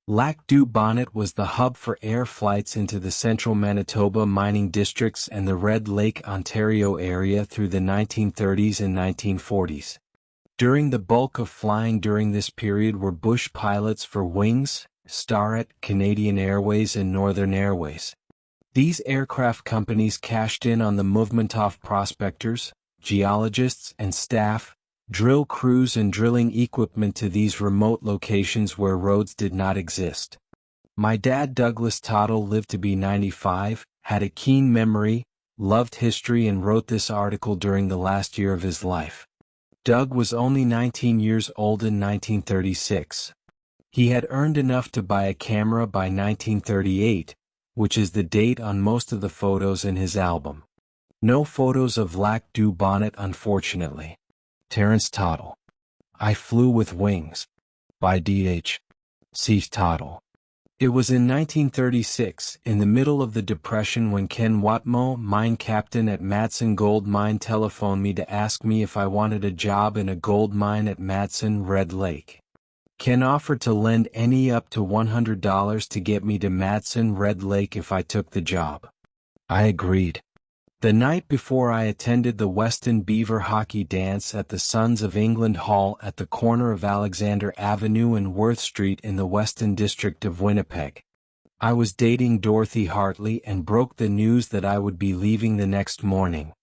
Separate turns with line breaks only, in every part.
Lac du Bonnet was the hub for air flights into the central Manitoba mining districts and the Red Lake, Ontario area through the 1930s and 1940s. During the bulk of flying during this period were bush pilots for Wings, Starret, Canadian Airways and Northern Airways. These aircraft companies cashed in on the movement of prospectors, geologists and staff, drill crews and drilling equipment to these remote locations where roads did not exist. My dad Douglas Tottle lived to be 95, had a keen memory, loved history and wrote this article during the last year of his life. Doug was only 19 years old in 1936. He had earned enough to buy a camera by 1938, which is the date on most of the photos in his album. No photos of Lac du Bonnet unfortunately. Terence Tottle. I Flew with Wings. By D.H. C. Tottle. It was in 1936, in the middle of the Depression, when Ken Watmo, mine captain at Madsen Gold Mine, telephoned me to ask me if I wanted a job in a gold mine at Madsen, Red Lake. Ken offered to lend any up to $100 to get me to Madsen, Red Lake if I took the job. I agreed. The night before, I attended the Weston Beaver hockey dance at the Sons of England Hall at the corner of Alexander Avenue and Worth Street in the Weston district of Winnipeg. I was dating Dorothy Hartley and broke the news that I would be leaving the next morning.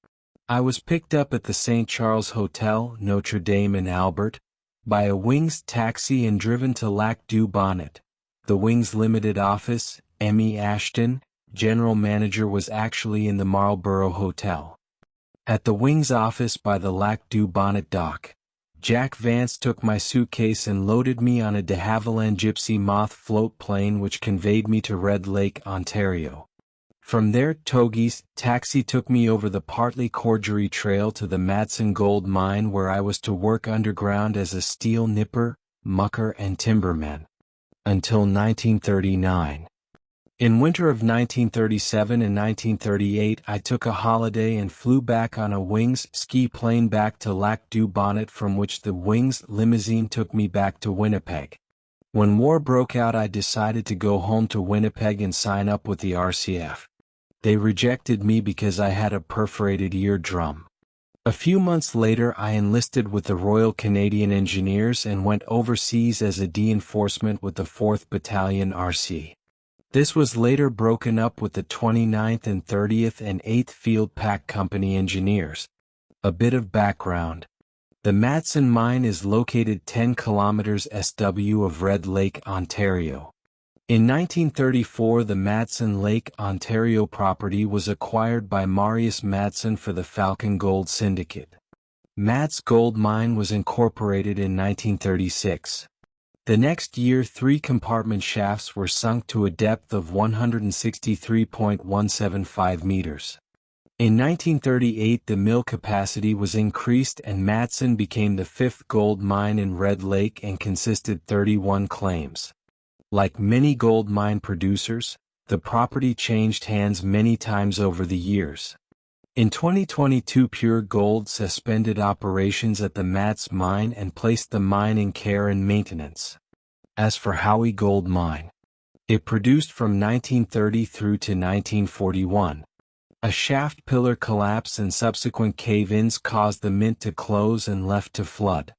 I was picked up at the St. Charles Hotel, Notre Dame in Albert, by a Wings taxi and driven to Lac du Bonnet. The Wings Limited office, Emmy Ashton, general manager, was actually in the Marlborough Hotel. At the Wings office by the Lac du Bonnet dock, Jack Vance took my suitcase and loaded me on a de Havilland Gypsy Moth float plane which conveyed me to Red Lake, Ontario. From there, Togie's taxi took me over the partly Corduroy Trail to the Madsen Gold Mine, where I was to work underground as a steel nipper, mucker and timberman. Until 1939. In winter of 1937 and 1938 I took a holiday and flew back on a Wings ski plane back to Lac du Bonnet, from which the Wings limousine took me back to Winnipeg. When war broke out, I decided to go home to Winnipeg and sign up with the RCF. They rejected me because I had a perforated eardrum. A few months later I enlisted with the Royal Canadian Engineers and went overseas as a reinforcement with the 4th Battalion RC. This was later broken up with the 29th and 30th and 8th Field Pack Company Engineers. A bit of background. The Madsen Mine is located 10 kilometers SW of Red Lake, Ontario. In 1934 the Madsen Lake, Ontario property was acquired by Marius Madsen for the Falcon Gold Syndicate. Mads Gold Mine was incorporated in 1936. The next year 3 compartment shafts were sunk to a depth of 163.175 meters. In 1938 the mill capacity was increased and Madsen became the 5th gold mine in Red Lake and consisted 31 claims. Like many gold mine producers, the property changed hands many times over the years. In 2022 Pure Gold suspended operations at the Madsen Mine and placed the mine in care and maintenance. As for Howie Gold Mine, it produced from 1930 through to 1941. A shaft pillar collapse and subsequent cave-ins caused the mint to close and left to flood.